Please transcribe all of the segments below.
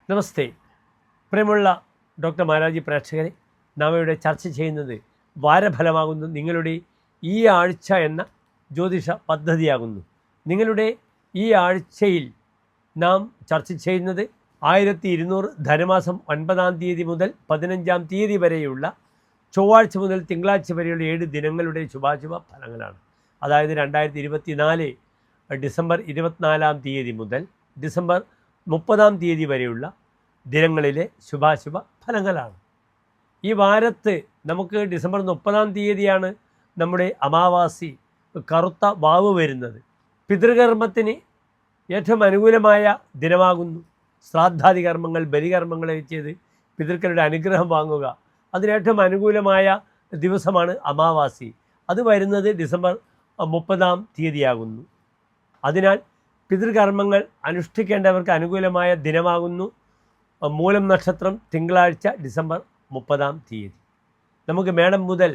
നമസ്തേ. പ്രിയമുള്ള ഡോക്ടർ മാരാജി പ്രേക്ഷകരെ, നാം ഇവിടെ ചർച്ച ചെയ്യുന്നത് വാരഫലമാകുന്നു നിങ്ങളുടെ ഈ ആഴ്ച എന്ന ജ്യോതിഷ പദ്ധതിയാകുന്നു. നിങ്ങളുടെ ഈ ആഴ്ചയിൽ നാം ചർച്ച ചെയ്യുന്നത് 1200 ധനുമാസം 9-ാം തീയതി മുതൽ 15-ാം തീയതി വരെയുള്ള ചൊവ്വാഴ്ച മുതൽ തിങ്കളാഴ്ച വരെയുള്ള 7 ദിനങ്ങളുടെ ശുഭാശുഭ ഫലങ്ങളാണ്. അതായത് 2024 ഡിസംബർ 24-ാം തീയതി മുതൽ ഡിസംബർ 30-ാം തീയതി വരെയുള്ള ദിനങ്ങളിലെ ശുഭാശുഭ ഫലങ്ങളാണ്. ഈ വാരത്ത് നമുക്ക് ഡിസംബർ 30-ാം തീയതിയാണ് നമ്മുടെ അമാവാസി കറുത്ത വാവ് വരുന്നത്. പിതൃകർമ്മത്തിന് ഏറ്റവും അനുകൂലമായ ദിനമാകുന്നു. ശ്രാദ്ധാദി കർമ്മങ്ങൾ, ബലികർമ്മങ്ങൾ ചെയ്ത് പിതൃക്കളുടെ അനുഗ്രഹം വാങ്ങുക, അതിനേറ്റവും അനുകൂലമായ ദിവസമാണ് അമാവാസി. അത് വരുന്നത് ഡിസംബർ 30-ാം തീയതിയാകുന്നു. അതിനാൽ പിതൃകർമ്മങ്ങൾ അനുഷ്ഠിക്കേണ്ടവർക്ക് അനുകൂലമായ ദിനമാകുന്നു മൂലം നക്ഷത്രം തിങ്കളാഴ്ച ഡിസംബർ 30-ാം തീയതി. നമുക്ക് മേടം മുതൽ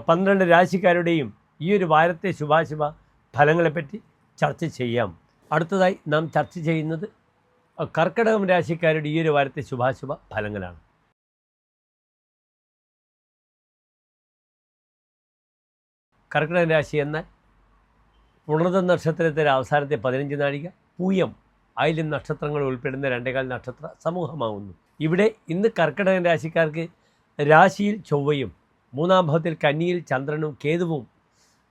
12 രാശിക്കാരുടെയും ഈ ഒരു വാരത്തെ ശുഭാശുഭ ഫലങ്ങളെപ്പറ്റി ചർച്ച ചെയ്യാം. അടുത്തതായി നാം ചർച്ച ചെയ്യുന്നത് കർക്കിടകം രാശിക്കാരുടെ ഈ ഒരു വാരത്തെ ശുഭാശുഭ ഫലങ്ങളാണ്. കർക്കിടക രാശി എന്നാൽ പുണർത നക്ഷത്രത്തിലെ അവസാനത്തെ 15 നാഴിക, പൂയം, ആയില്യം നക്ഷത്രങ്ങൾ ഉൾപ്പെടുന്ന 2.25 നക്ഷത്ര സമൂഹമാകുന്നു. ഇവിടെ ഇന്ന് കർക്കിടക രാശിക്കാർക്ക് രാശിയിൽ ചൊവ്വയും, 3-ാം ഭാവത്തിൽ കന്നിയിൽ ചന്ദ്രനും കേതുവും,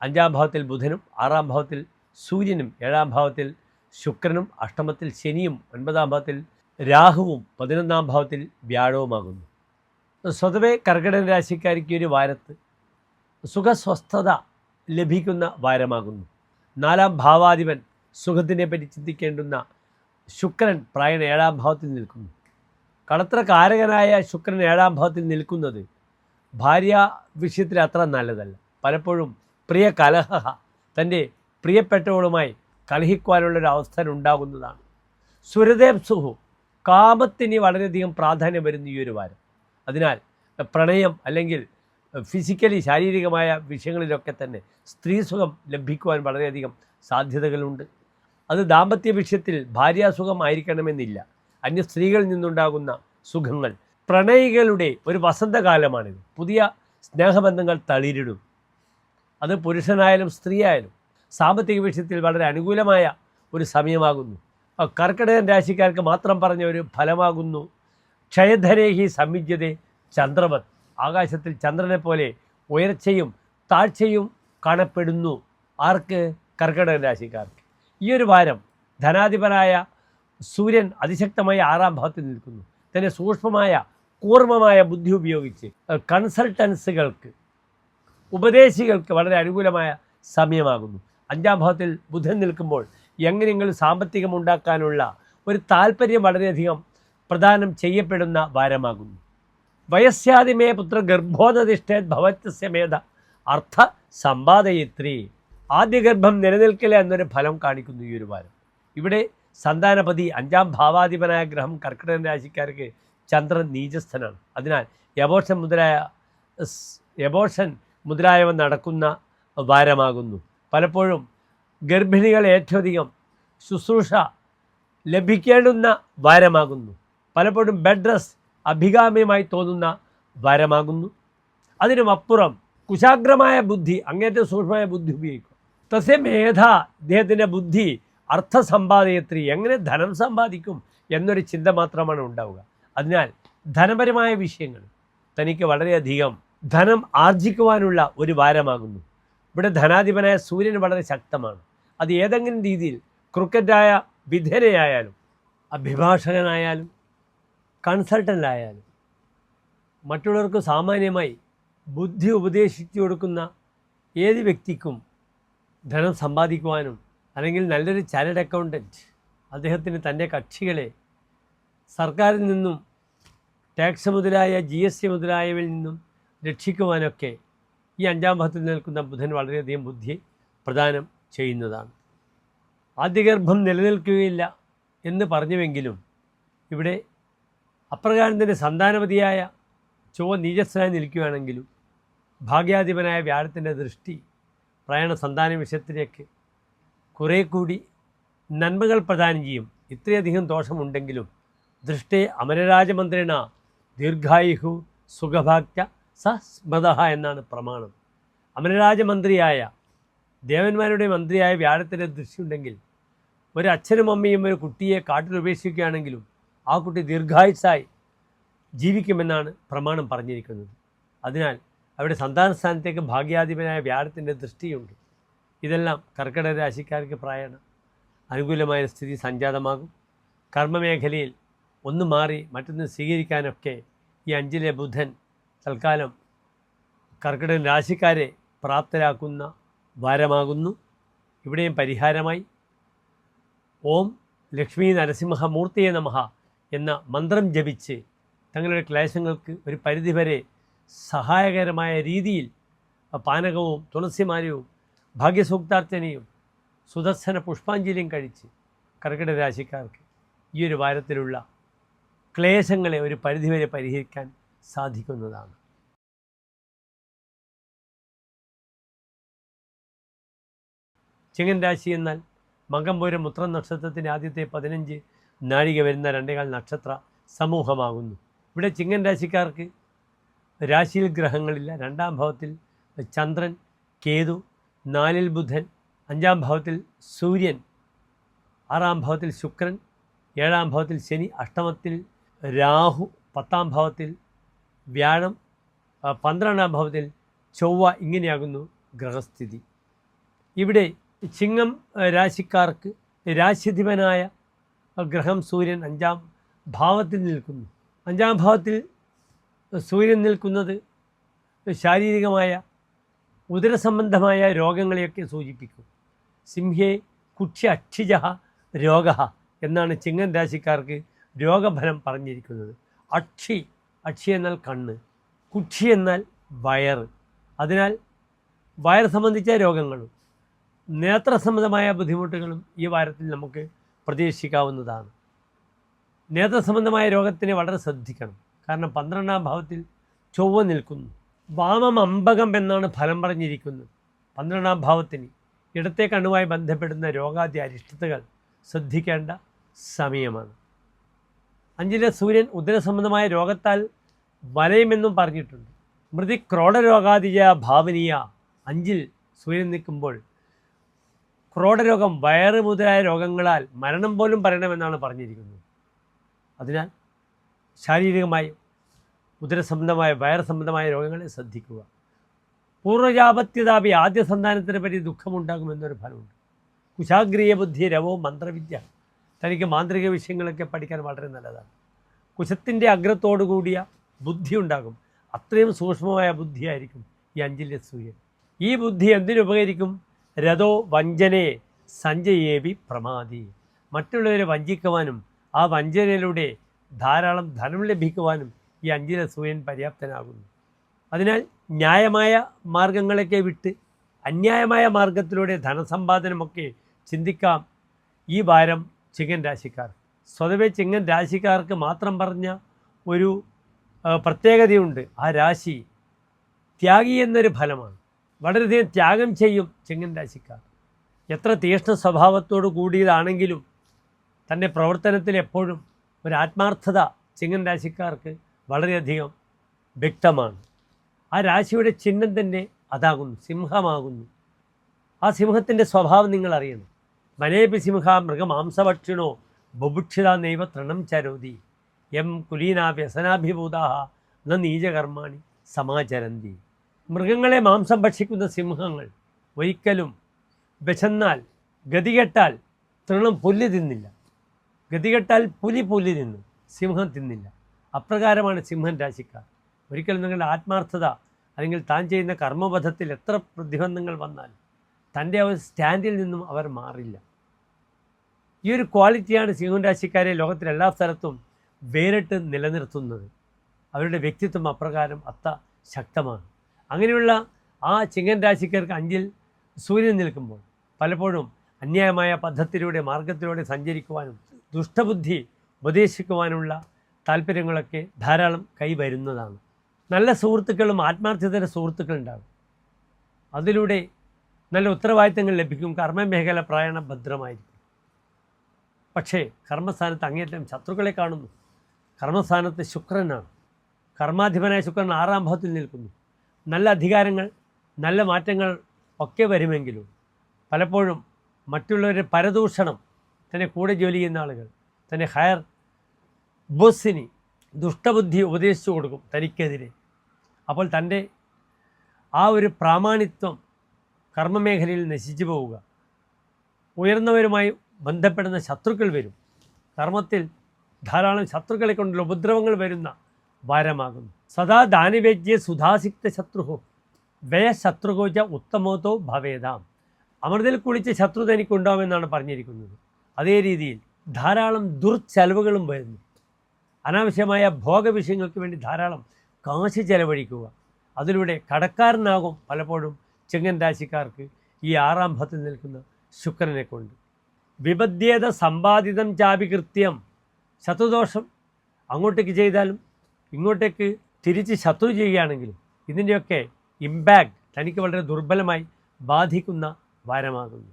5-ാം ഭാവത്തിൽ ബുധനും, 6-ാം ഭാവത്തിൽ സൂര്യനും, 7-ാം ഭാവത്തിൽ ശുക്രനും, അഷ്ടമത്തിൽ ശനിയും, 9-ാം ഭാവത്തിൽ രാഹുവും, 11-ാം ഭാവത്തിൽ വ്യാഴവുമാകുന്നു. സ്വതവേ കർക്കിടക രാശിക്കാർക്ക് ഒരു വാരത്ത് സുഖസ്വസ്ഥത ലഭിക്കുന്ന വാരമാകുന്നു. 4-ാം ഭാവാധിപൻ സുഖത്തിനെ പറ്റി ചിന്തിക്കേണ്ടുന്ന ശുക്രൻ പ്രായണ 7-ാം ഭാവത്തിൽ നിൽക്കുന്നു. കളത്രകാരകനായ ശുക്രൻ 7-ാം ഭാവത്തിൽ നിൽക്കുന്നത് ഭാര്യ വിഷയത്തിൽ അത്ര നല്ലതല്ല. പലപ്പോഴും പ്രിയ കലഹ, തൻ്റെ പ്രിയപ്പെട്ടവളുമായി കലഹിക്കുവാനുള്ളൊരവസ്ഥ ഉണ്ടാകുന്നതാണ്. സുരദേവ് സുഹു, കാമത്തിന് വളരെയധികം പ്രാധാന്യം വരുന്ന ഈ ഒരു വാരം. അതിനാൽ പ്രണയം അല്ലെങ്കിൽ ഫിസിക്കലി ശാരീരികമായ വിഷയങ്ങളിലൊക്കെ തന്നെ സ്ത്രീ സുഖം ലഭിക്കുവാൻ വളരെയധികം സാധ്യതകളുണ്ട്. അത് ദാമ്പത്യ വിഷയത്തിൽ ഭാര്യാസുഖം ആയിരിക്കണമെന്നില്ല. അന്യ സ്ത്രീകളിൽ നിന്നുണ്ടാകുന്ന സുഖങ്ങൾ, പ്രണയികളുടെ ഒരു വസന്തകാലമാണിത്. പുതിയ സ്നേഹബന്ധങ്ങൾ തളിരിടും. അത് പുരുഷനായാലും സ്ത്രീയായാലും സാമ്പത്തിക വിഷയത്തിൽ വളരെ അനുകൂലമായ ഒരു സമയമാകുന്നു. കർക്കിടകൻ രാശിക്കാർക്ക് മാത്രം പറഞ്ഞ ഒരു ഫലമാകുന്നു ക്ഷയധരേഹി സംയുജ്യതേ ചന്ദ്രവത്. ആകാശത്തിൽ ചന്ദ്രനെ പോലെ ഉയർച്ചയും താഴ്ചയും കാണപ്പെടുന്നു. ആർക്ക്? കർക്കിടക രാശിക്കാർക്ക്. ഈ ഒരു വാരം ധനാധിപനായ സൂര്യൻ അതിശക്തമായ 6-ാം ഭാവത്തിൽ നിൽക്കുന്നു. തന്നെ സൂക്ഷ്മമായ കൂർമ്മമായ ബുദ്ധി ഉപയോഗിച്ച് കൺസൾട്ടൻസുകൾക്ക്, ഉപദേശികൾക്ക് വളരെ അനുകൂലമായ സമയമാകുന്നു. 5-ാം ഭാവത്തിൽ ബുധൻ നിൽക്കുമ്പോൾ എങ്ങനെയെങ്കിലും സാമ്പത്തികം ഉണ്ടാക്കാനുള്ള ഒരു താല്പര്യം വളരെയധികം പ്രദാനം ചെയ്യപ്പെടുന്ന വാരമാകുന്നു. വയസ്യാദിമേ പുത്ര ഗർഭോദതിഷ്ഠേത് ഭവത്യസ്യ മേധ അർത്ഥ സമ്പാദയിത്രി. ആദ്യ ഗർഭം നിലനിൽക്കില്ല എന്നൊരു ഫലം കാണിക്കുന്നു ഈ ഒരു വാരം. ഇവിടെ സന്താനപതി 5-ാം ഭാവാധിപനായ ഗ്രഹം കർക്കിടക രാശിക്കാർക്ക് ചന്ദ്രൻ നീചസ്ഥനാണ്. അതിനാൽ എബോർഷൻ മുതലായവ നടക്കുന്ന വാരമാകുന്നു. പലപ്പോഴും ഗർഭിണികൾ ഏറ്റവും അധികം ശുശ്രൂഷ ലഭിക്കേണ്ടുന്ന വാരമാകുന്നു. പലപ്പോഴും ബെഡ് റെസ്റ്റ് അഭികാമ്യമായി തോന്നുന്ന വാരമാകുന്നു. അതിനുമപ്പുറം കുശാഗ്രമായ ബുദ്ധി, അങ്ങേറ്റം സൂക്ഷ്മമായ ബുദ്ധി ഉപയോഗിക്കും. തസ്യ മേധ, ഇദ്ദേഹത്തിൻ്റെ ബുദ്ധി അർത്ഥസമ്പാദയത്രി, എങ്ങനെ ധനം സമ്പാദിക്കും എന്നൊരു ചിന്ത മാത്രമാണ് ഉണ്ടാവുക. അതിനാൽ ധനപരമായ വിഷയങ്ങൾ തനിക്ക് വളരെയധികം ധനം ആർജിക്കുവാനുള്ള ഒരു വാരമാകുന്നു. ഇവിടെ ധനാധിപനായ സൂര്യൻ വളരെ ശക്തമാണ്. അത് ഏതെങ്കിലും രീതിയിൽ ക്രിക്കറ്റായ വിധേനയായാലും, അഭിഭാഷകനായാലും, കൺസൾട്ടൻ്റായാലും, മറ്റുള്ളവർക്ക് സാമാന്യമായി ബുദ്ധി ഉപദേശിച്ചു കൊടുക്കുന്ന ഏത് വ്യക്തിക്കും ധനം സമ്പാദിക്കുവാനും, അല്ലെങ്കിൽ നല്ലൊരു ചാർട്ടേഡ് അക്കൗണ്ടൻറ്റ് അദ്ദേഹത്തിന് തൻ്റെ കക്ഷികളെ സർക്കാരിൽ നിന്നും ടാക്സ് മുതലായ GST മുതലായവയിൽ നിന്നും രക്ഷിക്കുവാനൊക്കെ ഈ 5-ാം ഭാവത്തിൽ നിൽക്കുന്ന ബുധൻ വളരെയധികം ബുദ്ധി പ്രദാനം ചെയ്യുന്നതാണ്. ആദ്യഗർഭം നിലനിൽക്കുകയില്ല എന്ന് പറഞ്ഞുവെങ്കിലും ഇവിടെ അപ്രകാരം തന്നെ സന്താനപതിയായ ചൊവ്വ നീചസ്ഥനായി നിൽക്കുകയാണെങ്കിലും ഭാഗ്യാധിപനായ വ്യാഴത്തിൻ്റെ ദൃഷ്ടി പ്രയാണ സന്താന വിഷയത്തിലേക്ക് കുറേ കൂടി നന്മകൾ പ്രദാനം ചെയ്യും. ഇത്രയധികം ദോഷമുണ്ടെങ്കിലും ദൃഷ്ടേ അമരരാജമന്ത്രിണ ദീർഘായുഹു സുഖഭാഗ്യ സസ്മൃത എന്നാണ് പ്രമാണം. അമരരാജമന്ത്രിയായ ദേവന്മാരുടെ മന്ത്രിയായ വ്യാഴത്തിൻ്റെ ദൃഷ്ടിയുണ്ടെങ്കിൽ ഒരു അച്ഛനും അമ്മയും ഒരു കുട്ടിയെ കാട്ടിൽ ഉപേക്ഷിക്കുകയാണെങ്കിലും ആ കുട്ടി ദീർഘായുസ്സായി ജീവിക്കുമെന്നാണ് പ്രമാണം പറഞ്ഞിരിക്കുന്നത്. അതിനാൽ അവിടെ സന്താന സ്ഥാനത്തേക്ക് ഭാഗ്യാധിപനായ വ്യാഴത്തിൻ്റെ ദൃഷ്ടിയുണ്ട്. ഇതെല്ലാം കർക്കിടക രാശിക്കാർക്ക് പ്രായണ അനുകൂലമായ സ്ഥിതി സംജാതമാകും. കർമ്മമേഖലയിൽ ഒന്ന് മാറി മറ്റൊന്ന് സ്വീകരിക്കാനൊക്കെ ഈ 5-ലെ ബുധൻ തൽക്കാലം കർക്കിടക രാശിക്കാരെ പ്രാപ്തരാക്കുന്ന വാരമാകുന്നു. ഇവിടെയും പരിഹാരമായി ഓം ലക്ഷ്മീ നരസിംഹമൂർത്തിയെ നമഃ എന്ന മന്ത്രം ജപിച്ച് തങ്ങളുടെ ക്ലേശങ്ങൾക്ക് ഒരു പരിധിവരെ സഹായകരമായ രീതിയിൽ പാനകവും തുളസിമാലയും ഭാഗ്യസൂക്താർച്ചനയും സുദർശന പുഷ്പാഞ്ജലിയും കഴിച്ച് കർക്കിടക രാശിക്കാർക്ക് ഈ ഒരു വാരത്തിലുള്ള ക്ലേശങ്ങളെ ഒരു പരിധിവരെ പരിഹരിക്കാൻ സാധിക്കുന്നതാണ്. ചിങ്ങൻ രാശി എന്നാൽ മകംപൂരം ഉത്രം നക്ഷത്രത്തിൻ്റെ ആദ്യത്തെ 15 നാഴിക വരുന്ന 2.25 നക്ഷത്ര സമൂഹമാകുന്നു. ഇവിടെ ചിങ്ങൻ രാശിക്കാർക്ക് രാശിയിൽ ഗ്രഹങ്ങളില്ല. 2-ാം ഭാവത്തിൽ ചന്ദ്രൻ, കേതു, 4-ൽ ബുധൻ, 5-ാം ഭാവത്തിൽ സൂര്യൻ, 6-ാം ഭാവത്തിൽ ശുക്രൻ, 7-ാം ഭാവത്തിൽ ശനി, അഷ്ടമത്തിൽ രാഹു, 10-ാം ഭാവത്തിൽ വ്യാഴം, 12-ാം ഭാവത്തിൽ ചൊവ്വ. ഇങ്ങനെയാകുന്നു ഗ്രഹസ്ഥിതി. ഇവിടെ ചിങ്ങം രാശിക്കാർക്ക് രാശിധിപനായ ഗ്രഹം സൂര്യൻ 5-ാം ഭാവത്തിൽ നിൽക്കുന്നു. 5-ാം ഭാവത്തിൽ സൂര്യൻ നിൽക്കുന്നത് ശാരീരികമായ ഉദരസംബന്ധമായ രോഗങ്ങളെയൊക്കെ സൂചിപ്പിക്കും. സിംഹേ കുക്ഷി അക്ഷിജ രോഗ എന്നാണ് ചിങ്ങൻ രാശിക്കാർക്ക് രോഗഫലം പറഞ്ഞിരിക്കുന്നത്. അക്ഷി എന്നാൽ കണ്ണ്, കുക്ഷി എന്നാൽ വയറ്. അതിനാൽ വയറ് സംബന്ധിച്ച രോഗങ്ങളും നേത്രസംബന്ധമായ ബുദ്ധിമുട്ടുകളും ഈ വാരത്തിൽ നമുക്ക് പ്രതീക്ഷിക്കാവുന്നതാണ്. നേത്രസംബന്ധമായ രോഗത്തിന് വളരെ ശ്രദ്ധിക്കണം. കാരണം 12-ാം ഭാവത്തിൽ ചൊവ്വ നിൽക്കുന്നു. വാമം അമ്പകം എന്നാണ് ഫലം പറഞ്ഞിരിക്കുന്നത്. 12-ാം ഭാവത്തിന് ഇടത്തെ കണ്ണുമായി ബന്ധപ്പെടുന്ന രോഗാദി അരിഷ്ടതകൾ ശ്രദ്ധിക്കേണ്ട സമയമാണ്. 5-ലെ സൂര്യൻ ഉദരസംബന്ധമായ രോഗത്താൽ വലയുമെന്നും പറഞ്ഞിട്ടുണ്ട്. മൃതി ക്രോഡരോഗാദിജ ഭാവനീയ 5-ൽ സൂര്യൻ നിൽക്കുമ്പോൾ ക്രോഡരോഗം, വയറ് മുതലായ രോഗങ്ങളാൽ മരണം പോലും പറയണമെന്നാണ് പറഞ്ഞിരിക്കുന്നത്. അതിനാൽ ശാരീരികമായി ഉദരസംബന്ധമായ വയറ് സംബന്ധമായ രോഗങ്ങളെ ശ്രദ്ധിക്കുക. പൂർവ്വജാപത്യതാപി ആദ്യ സന്താനത്തിനെ പറ്റി ദുഃഖമുണ്ടാകുമെന്നൊരു ഫലമുണ്ട്. കുശാഗ്രീയ ബുദ്ധി രവോ മന്ത്രവിദ്യ. തനിക്ക് മാന്ത്രിക വിഷയങ്ങളൊക്കെ പഠിക്കാൻ വളരെ നല്ലതാണ്. കുശത്തിൻ്റെ അഗ്രത്തോടു കൂടിയ ബുദ്ധി ഉണ്ടാകും. അത്രയും സൂക്ഷ്മമായ ബുദ്ധിയായിരിക്കും ഈ 5-ലെ സൂര്യൻ. ഈ ബുദ്ധി എന്തിനുപകരിക്കും? രഥോ വഞ്ചനയെ സഞ്ചയേവി പ്രമാദി. മറ്റുള്ളവരെ വഞ്ചിക്കുവാനും ആ വഞ്ചനയിലൂടെ ധാരാളം ധനം ലഭിക്കുവാനും ഈ 5-ലെ സൂര്യൻ പര്യാപ്തനാകുന്നു. അതിനാൽ ന്യായമായ മാർഗങ്ങളൊക്കെ വിട്ട് അന്യായമായ മാർഗത്തിലൂടെ ധനസമ്പാദനമൊക്കെ ചിന്തിക്കാം ഈ വാരം ചിങ്ങൻ രാശിക്കാർ. സ്വതവേ ചിങ്ങൻ രാശിക്കാർക്ക് മാത്രം പറഞ്ഞ ഒരു പ്രത്യേകതയുണ്ട്. ആ രാശി ത്യാഗി എന്നൊരു ഫലമാണ്. വളരെയധികം ത്യാഗം ചെയ്യും ചിങ്ങൻ രാശിക്കാർ. എത്ര തീക്ഷ്ണ സ്വഭാവത്തോടു കൂടിയതാണെങ്കിലും തൻ്റെ പ്രവർത്തനത്തിൽ എപ്പോഴും ഒരു ആത്മാർത്ഥത ചിങ്ങൻ രാശിക്കാർക്ക് വളരെയധികം വ്യക്തമാണ്. ആ രാശിയുടെ ചിഹ്നം തന്നെ അതാകുന്നു, സിംഹമാകുന്നു. ആ സിംഹത്തിൻ്റെ സ്വഭാവം നിങ്ങൾ അറിയണം. വനേപി സിംഹ മൃഗമാംസഭക്ഷിണോ ബുഭുക്ഷിത നൈവ തൃണം ചരോതി എം കുലീനാ വ്യസനാഭിഭൂതാ ന നീചകർമാണി സമാചരന്തി. മൃഗങ്ങളെ മാംസം ഭക്ഷിക്കുന്ന സിംഹങ്ങൾ ഒരിക്കലും വിശന്നാൽ ഗതികെട്ടാൽ തൃണം പുല്ല് തിന്നില്ല. ഗതികെട്ടാൽ പുലി തിന്നു, സിംഹം തിന്നില്ല. അപ്രകാരമാണ് സിംഹൻ രാശിക്കാർ. ഒരിക്കലും നിങ്ങളുടെ ആത്മാർത്ഥത അല്ലെങ്കിൽ താൻ ചെയ്യുന്ന കർമ്മപഥത്തിൽ എത്ര പ്രതിബന്ധങ്ങൾ വന്നാലും തൻ്റെ ആ സ്റ്റാൻഡിൽ നിന്നും അവർ മാറില്ല. ഈ ഒരു ക്വാളിറ്റിയാണ് സിംഹൻ രാശിക്കാരെ ലോകത്തിലെല്ലാ സ്ഥലത്തും വേറിട്ട് നിലനിർത്തുന്നത്. അവരുടെ വ്യക്തിത്വം അപ്രകാരം ശക്തമാണ്. അങ്ങനെയുള്ള ആ ചിങ്ങൻ രാശിക്കാർക്ക് 5-ൽ സൂര്യൻ നിൽക്കുമ്പോൾ പലപ്പോഴും അന്യായമായ പദ്ധതിയിലൂടെ മാർഗത്തിലൂടെ സഞ്ചരിക്കുവാനും ദുഷ്ടബുദ്ധി ഉപദേശിക്കുവാനുള്ള താല്പര്യങ്ങളൊക്കെ ധാരാളം കൈവരുന്നതാണ്. നല്ല സുഹൃത്തുക്കളും ആത്മാർത്ഥതയുടെ സുഹൃത്തുക്കളുണ്ടാകും. അതിലൂടെ നല്ല ഉത്തരവാദിത്തങ്ങൾ ലഭിക്കും. കർമ്മമേഖല പ്രായണ ഭദ്രമായിരിക്കും. പക്ഷേ കർമ്മസ്ഥാനത്ത് അങ്ങേറ്റം ശത്രുക്കളെ കാണുന്നു. കർമ്മസ്ഥാനത്ത് ശുക്രനാണ്. കർമാധിപനായ ശുക്രൻ 6-ാം ഭാവത്തിൽ നിൽക്കുന്നു. നല്ല അധികാരങ്ങൾ, നല്ല മാറ്റങ്ങൾ ഒക്കെ വരുമെങ്കിലും പലപ്പോഴും മറ്റുള്ളവരുടെ പരദൂഷണം, തന്നെ കൂടെ ജോലി ചെയ്യുന്ന ആളുകൾ, തന്നെ ഹയർ ബോസിന് ദുഷ്ടബുദ്ധി ഉപദേശിച്ചു കൊടുക്കും തനിക്കെതിരെ. അപ്പോൾ തൻ്റെ ആ ഒരു പ്രാമാണിത്വം കർമ്മമേഖലയിൽ നശിച്ചു പോവുക. ഉയർന്നവരുമായി ബന്ധപ്പെടുന്ന ശത്രുക്കൾ വരും. കർമ്മത്തിൽ ധാരാളം ശത്രുക്കളെ കൊണ്ടുള്ള ഉപദ്രവങ്ങൾ വരുന്ന വാരമാകുന്നു. സദാ ദാനിവേജ്യ സുധാസിക്ത ശത്രുഹോ വ്യയശത്രുഹോജ ഉത്തമോതോ ഭവേദാം. അമൃതിൽ കുളിച്ച് ശത്രു തനിക്കുണ്ടാവുമെന്നാണ് പറഞ്ഞിരിക്കുന്നത്. അതേ രീതിയിൽ ധാരാളം ദുർച്ചെലവുകളും വരുന്നു. അനാവശ്യമായ ഭോഗവിഷയങ്ങൾക്ക് വേണ്ടി ധാരാളം കാശ് ചെലവഴിക്കുക. അതിലൂടെ കടക്കാരനാകും പലപ്പോഴും ചിങ്ങൻ രാശിക്കാർക്ക് ഈ 6-ാം ഭാവത്തിൽ നിൽക്കുന്ന ശുക്രനെ കൊണ്ട്. വിപദ്ധ്യേത സമ്പാദിതം ചാപികൃത്യം. ശത്രുദോഷം അങ്ങോട്ടേക്ക് ചെയ്താലും ഇങ്ങോട്ടേക്ക് തിരിച്ച് ശത്രു ചെയ്യുകയാണെങ്കിലും ഇതിൻ്റെയൊക്കെ ഇമ്പാക്റ്റ് തനിക്ക് വളരെ ദുർബലമായി ബാധിക്കുന്ന വാരമാകുന്നു.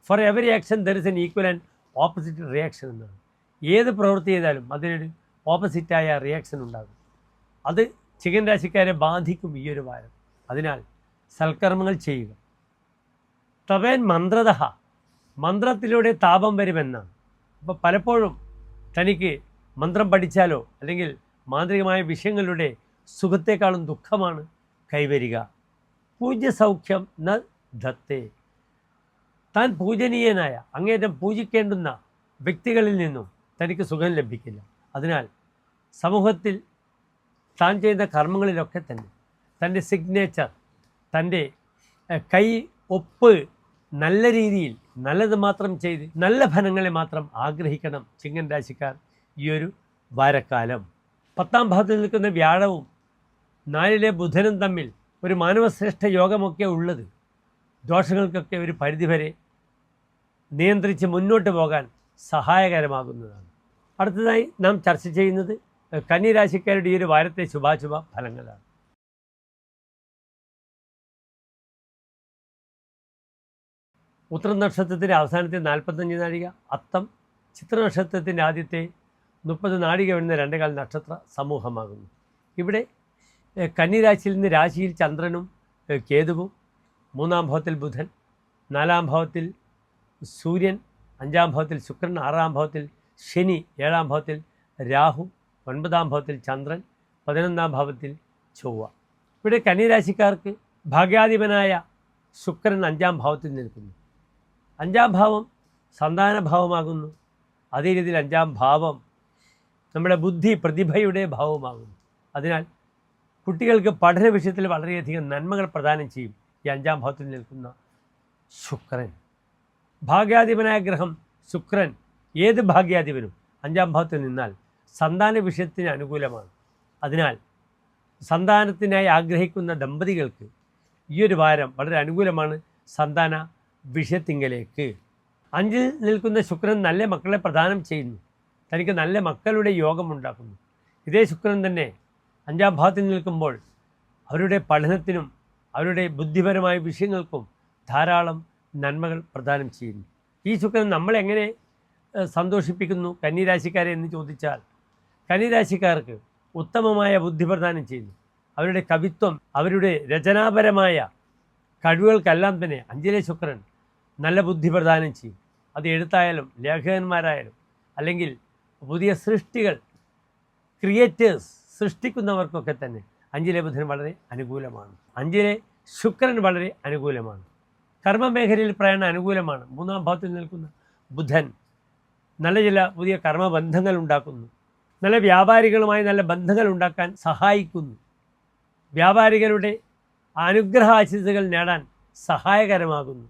For every action there is an equal and opposite reaction എന്നാണ്. ഏത് പ്രവൃത്തി ചെയ്താലും അതിനൊരു ഓപ്പോസിറ്റായ റിയാക്ഷൻ ഉണ്ടാകും. അത് ചിങ്ങൻ രാശിക്കാരെ ബാധിക്കും ഈ ഒരു വാരം. അതിനാൽ സൽക്കർമ്മങ്ങൾ ചെയ്യുക. തവേൻ മന്ത്രതഃ, മന്ത്രത്തിലൂടെ താപം വരുമെന്നാണ്. അപ്പോൾ പലപ്പോഴും തനിക്ക് മന്ത്രം പഠിച്ചാലോ അല്ലെങ്കിൽ മാന്ത്രികമായ വിഷയങ്ങളുടെ സുഖത്തെക്കാളും ദുഃഖമാണ് കൈവരിക. പൂജ്യസൗഖ്യം ന ദത്തേ. താൻ പൂജനീയനായ അങ്ങേറ്റം പൂജിക്കേണ്ടുന്ന വ്യക്തികളിൽ നിന്നും തനിക്ക് സുഖം ലഭിക്കില്ല. അതിനാൽ സമൂഹത്തിൽ താൻ ചെയ്യുന്ന കർമ്മങ്ങളിലൊക്കെ തന്നെ തൻ്റെ സിഗ്നേച്ചർ, തൻ്റെ കൈ ഒപ്പ് നല്ല രീതിയിൽ നല്ലത് മാത്രം ചെയ്ത് നല്ല ഫലങ്ങളെ മാത്രം ആഗ്രഹിക്കണം ചിങ്ങൻ രാശിക്കാർ ഈ ഒരു വാരക്കാലം. 10-ാം ഭാവത്തിൽ നിൽക്കുന്ന വ്യാഴവും 4-ലെ ബുധനും തമ്മിൽ ഒരു മാനവശ്രേഷ്ഠ യോഗമൊക്കെ ഉള്ളത് ദോഷങ്ങൾക്കൊക്കെ ഒരു പരിധിവരെ നിയന്ത്രിച്ച് മുന്നോട്ട് പോകാൻ സഹായകരമാകുന്നതാണ്. അടുത്തതായി നാം ചർച്ച ചെയ്യുന്നത് കന്നി രാശിക്കാരുടെ ഈ ഒരു വാരത്തെ ശുഭാശുഭ ഫലങ്ങളാണ്. ഉത്രം നക്ഷത്രത്തിൻ്റെ അവസാനത്തെ 45 നാഴിക, അത്തം ചിത്ര നക്ഷത്രത്തിൻ്റെ ആദ്യത്തെ 30 നാഴിക വരുന്ന 2-കാൽ നക്ഷത്ര സമൂഹമാകുന്നു. ഇവിടെ കന്നിരാശിയിൽ നിന്ന് രാശിയിൽ ചന്ദ്രനും കേതുവും, 3-ാം ഭാവത്തിൽ ബുധൻ, 4-ാം ഭാവത്തിൽ സൂര്യൻ, 5-ാം ഭാവത്തിൽ ശുക്രൻ, 6-ാം ഭാവത്തിൽ ശനി, 7-ാം ഭാവത്തിൽ രാഹു, 9-ാം ഭാവത്തിൽ ചന്ദ്രൻ, 11-ാം ഭാവത്തിൽ ചൊവ്വ. ഇവിടെ കന്നിരാശിക്കാർക്ക് ഭാഗ്യാധിപനായ ശുക്രൻ 5-ാം ഭാവത്തിൽ നിൽക്കുന്നു. 5-ാം ഭാവം സന്താനഭാവമാകുന്നു. അതേ രീതിയിൽ 5-ാം ഭാവം നമ്മുടെ ബുദ്ധി പ്രതിഭയുടെ ഭാവമാകുന്നു. അതിനാൽ കുട്ടികൾക്ക് പഠന വിഷയത്തിൽ വളരെയധികം നന്മകൾ പ്രദാനം ചെയ്യും ഈ 5-ാം ഭാവത്തിൽ നിൽക്കുന്ന ശുക്രൻ. ഭാഗ്യാധിപനായ ഗ്രഹം ശുക്രൻ, ഏത് ഭാഗ്യാധിപനും 5-ാം ഭാവത്തിൽ നിന്നാൽ സന്താന വിഷയത്തിന് അനുകൂലമാണ്. അതിനാൽ സന്താനത്തിനായി ആഗ്രഹിക്കുന്ന ദമ്പതികൾക്ക് ഈ ഒരു വാരം വളരെ അനുകൂലമാണ് സന്താന വിഷയത്തിങ്കലേക്ക്. 5-ൽ നിൽക്കുന്ന ശുക്രൻ നല്ല മക്കളെ പ്രദാനം ചെയ്യുന്നു. തനിക്ക് നല്ല മക്കളുടെ യോഗമുണ്ടാക്കുന്നു. ഇതേ ശുക്രൻ തന്നെ 5-ാം ഭാവത്തിൽ നിൽക്കുമ്പോൾ അവരുടെ പഠനത്തിനും അവരുടെ ബുദ്ധിപരമായ വിഷയങ്ങൾക്കും ധാരാളം നന്മകൾ പ്രദാനം ചെയ്യുന്നു. ഈ ശുക്രൻ നമ്മളെങ്ങനെ സന്തോഷിപ്പിക്കുന്നു കന്നിരാശിക്കാരെ എന്ന് ചോദിച്ചാൽ, കന്നിരാശിക്കാർക്ക് ഉത്തമമായ ബുദ്ധി പ്രദാനം ചെയ്യുന്നു. അവരുടെ കവിത്വം, അവരുടെ രചനാപരമായ കഴിവുകൾക്കെല്ലാം തന്നെ 5-ലെ ശുക്രൻ നല്ല ബുദ്ധി പ്രദാനം ചെയ്യും. അത് എഴുത്തായാലും ലേഖകന്മാരായാലും അല്ലെങ്കിൽ പുതിയ സൃഷ്ടികൾ, ക്രിയേറ്റേഴ്സ് സൃഷ്ടിക്കുന്നവർക്കൊക്കെ തന്നെ 5-ലെ ബുധൻ വളരെ അനുകൂലമാണ്. 5-ലെ ശുക്രൻ വളരെ അനുകൂലമാണ്. കർമ്മമേഖലയിൽ പ്രയാണം അനുകൂലമാണ്. 3-ാം ഭാവത്തിൽ നിൽക്കുന്ന ബുധൻ നല്ല ചില പുതിയ കർമ്മബന്ധങ്ങൾ ഉണ്ടാക്കുന്നു. നല്ല വ്യാപാരികളുമായി നല്ല ബന്ധങ്ങൾ ഉണ്ടാക്കാൻ സഹായിക്കുന്നു. വ്യാപാരികളുടെ അനുഗ്രഹാശിസുകൾ നേടാൻ സഹായകരമാകുന്നു.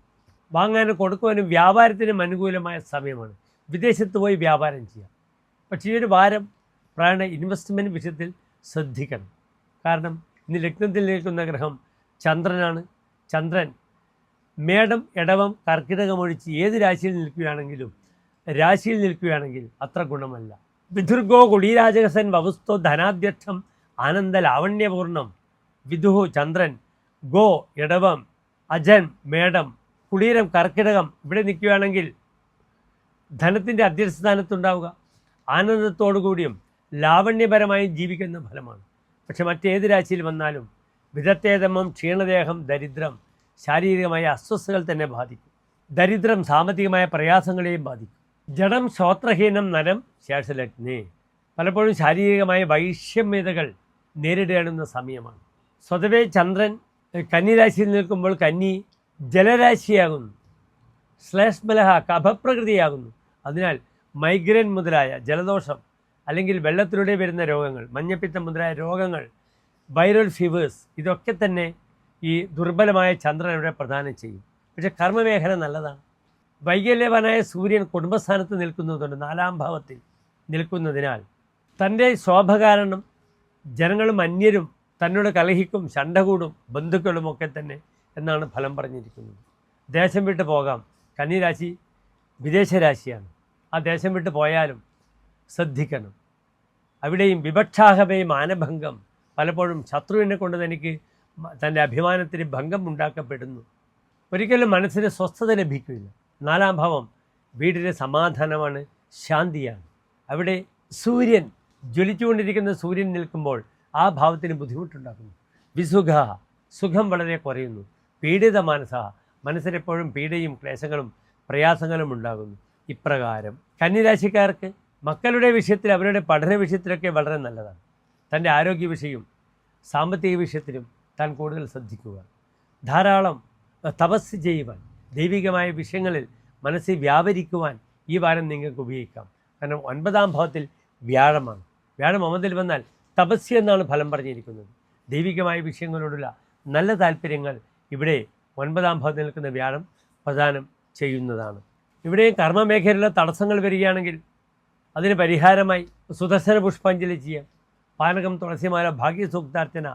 വാങ്ങാനും കൊടുക്കുവാനും വ്യാപാരത്തിനും അനുകൂലമായ സമയമാണ്. വിദേശത്ത് പോയി വ്യാപാരം ചെയ്യാം. പക്ഷേ ഈ ഒരു വാരം പ്രായണ ഇൻവെസ്റ്റ്മെൻറ്റ് വിഷയത്തിൽ ശ്രദ്ധിക്കണം. കാരണം ഇന്ന് ലഗ്നത്തിൽ നിൽക്കുന്ന ഗ്രഹം ചന്ദ്രനാണ്. ചന്ദ്രൻ മേടം, ഇടവം, കർക്കിടകം ഒഴിച്ച് ഏത് രാശിയിൽ നിൽക്കുകയാണെങ്കിൽ അത്ര ഗുണമല്ല. വിദുർഗോ കുടീരാജകസൻ വവുസ്തോ ധനാധ്യക്ഷം ആനന്ദ ലാവണ്യപൂർണം. വിദുഹു ചന്ദ്രൻ, ഗോ ഇടവം, അജൻ മേടം, കുടീരം കർക്കിടകം ഇവിടെ നിൽക്കുകയാണെങ്കിൽ ധനത്തിൻ്റെ അധ്യക്ഷസ്ഥാനത്തുണ്ടാവുക, ആനന്ദത്തോടു കൂടിയും ലാവണ്യപരമായും ജീവിക്കുന്ന ഫലമാണ്. പക്ഷെ മറ്റേത് രാശിയിൽ വന്നാലും വിധത്തേതമം, ക്ഷീണദേഹം, ദരിദ്രം ശാരീരികമായ അസ്വസ്ഥതകൾ തന്നെ ബാധിക്കും. ദരിദ്രം സാമ്പത്തികമായ പ്രയാസങ്ങളെയും ബാധിക്കും. ജഡം, ശ്രോത്രഹീനം, നരം, ശേഷലഗ്നേ പലപ്പോഴും ശാരീരികമായ വൈഷമ്യതകൾ നേരിടേണ്ടുന്ന സമയമാണ്. സ്വതവേ ചന്ദ്രൻ കന്നിരാശിയിൽ നിൽക്കുമ്പോൾ കന്നി ജലരാശിയാകുന്നു, ശ്ലേഷ്മലഹ കഫപ്രകൃതിയാകുന്നു. അതിനാൽ മൈഗ്രെയിൻ മുതലായ ജലദോഷം അല്ലെങ്കിൽ വെള്ളത്തിലൂടെ വരുന്ന രോഗങ്ങൾ, മഞ്ഞപ്പിത്തം മുതലായ രോഗങ്ങൾ, വൈറൽ ഫീവേഴ്സ് ഇതൊക്കെ തന്നെ ഈ ദുർബലമായ ചന്ദ്രൻ ഇവിടെ പ്രദാനം ചെയ്യും. പക്ഷേ കർമ്മമേഖല നല്ലതാണ്. വൈകല്യവാനായ സൂര്യൻ കുടുംബസ്ഥാനത്ത് നിൽക്കുന്നതുകൊണ്ട് 4-ാം ഭാവത്തിൽ നിൽക്കുന്നതിനാൽ തൻ്റെ ശോഭ കാരണം ജനങ്ങളും അന്യരും തന്നോട് കലഹിക്കും, ശണ്ട കൂടും, ബന്ധുക്കളുമൊക്കെ തന്നെ എന്നാണ് ഫലം പറഞ്ഞിരിക്കുന്നത്. ദേശം വിട്ട് പോകാം. കന്നിരാശി വിദേശരാശിയാണ്. ആ ദേശം വിട്ട് പോയാലും ശ്രദ്ധിക്കണം. അവിടെയും വിവക്ഷാഹമേ മാനഭംഗം, പലപ്പോഴും ശത്രുവിനെ കൊണ്ട് തനിക്ക് തൻ്റെ അഭിമാനത്തിന് ഭംഗം ഉണ്ടാക്കപ്പെടുന്നു. ഒരിക്കലും മനസ്സിന് സ്വസ്ഥത ലഭിക്കില്ല. 4-ാം ഭാവം വീടിൻ്റെ സമാധാനമാണ്, ശാന്തിയാണ്. അവിടെ സൂര്യൻ ജ്വലിച്ചുകൊണ്ടിരിക്കുന്ന സൂര്യൻ നിൽക്കുമ്പോൾ ആ ഭാവത്തിന് ബുദ്ധിമുട്ടുണ്ടാക്കുന്നു. വിസുഖ, സുഖം വളരെ കുറയുന്നു. പീഡിത മനസ്സ, മനസ്സിനെപ്പോഴും പീഡയും ക്ലേശങ്ങളും പ്രയാസങ്ങളും ഉണ്ടാകുന്നു. ഇപ്രകാരം കന്നിരാശിക്കാർക്ക് മക്കളുടെ വിഷയത്തിൽ, അവരുടെ പഠന വിഷയത്തിലൊക്കെ വളരെ നല്ലതാണ്. തൻ്റെ ആരോഗ്യ വിഷയവും സാമ്പത്തിക വിഷയത്തിലും താൻ കൂടുതൽ ശ്രദ്ധിക്കുക. ധാരാളം തപസ് ചെയ്യുവാൻ, ദൈവികമായ വിഷയങ്ങളിൽ മനസ്സിൽ വ്യാപരിക്കുവാൻ ഈ വാരം നിങ്ങൾക്ക് ഉപയോഗിക്കാം. കാരണം 9-ാം ഭാവത്തിൽ വ്യാഴമാണ്. വ്യാഴം 9-ൽ വന്നാൽ തപസ്യ എന്നാണ് ഫലം പറഞ്ഞിരിക്കുന്നത്. ദൈവികമായ വിഷയങ്ങളോടുള്ള നല്ല താല്പര്യങ്ങൾ ഇവിടെ 9-ാം ഭാവത്തിൽ നിൽക്കുന്ന വ്യാഴം പ്രദാനം ചെയ്യുന്നതാണ്. ഇവിടെയും കർമ്മമേഖലയിലുള്ള തടസ്സങ്ങൾ വരികയാണെങ്കിൽ അതിന് പരിഹാരമായി സുദർശന പുഷ്പാഞ്ജലി ചെയ്യാം. പാനകം, തുളസിമാല, ഭാഗ്യസൂക്താർച്ചന,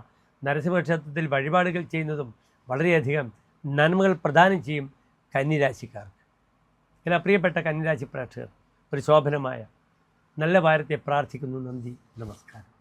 നരസിംഹക്ഷേത്രത്തിൽ വഴിപാടുകൾ ചെയ്യുന്നതും വളരെയധികം നന്മകൾ പ്രദാനം ചെയ്യും കന്നിരാശിക്കാർക്ക്. എല്ലാ പ്രിയപ്പെട്ട കന്നിരാശി പ്രേക്ഷകർ ഒരു ശോഭനമായ നല്ല വാരത്തെ പ്രാർത്ഥിക്കുന്നു. നന്ദി, നമസ്കാരം.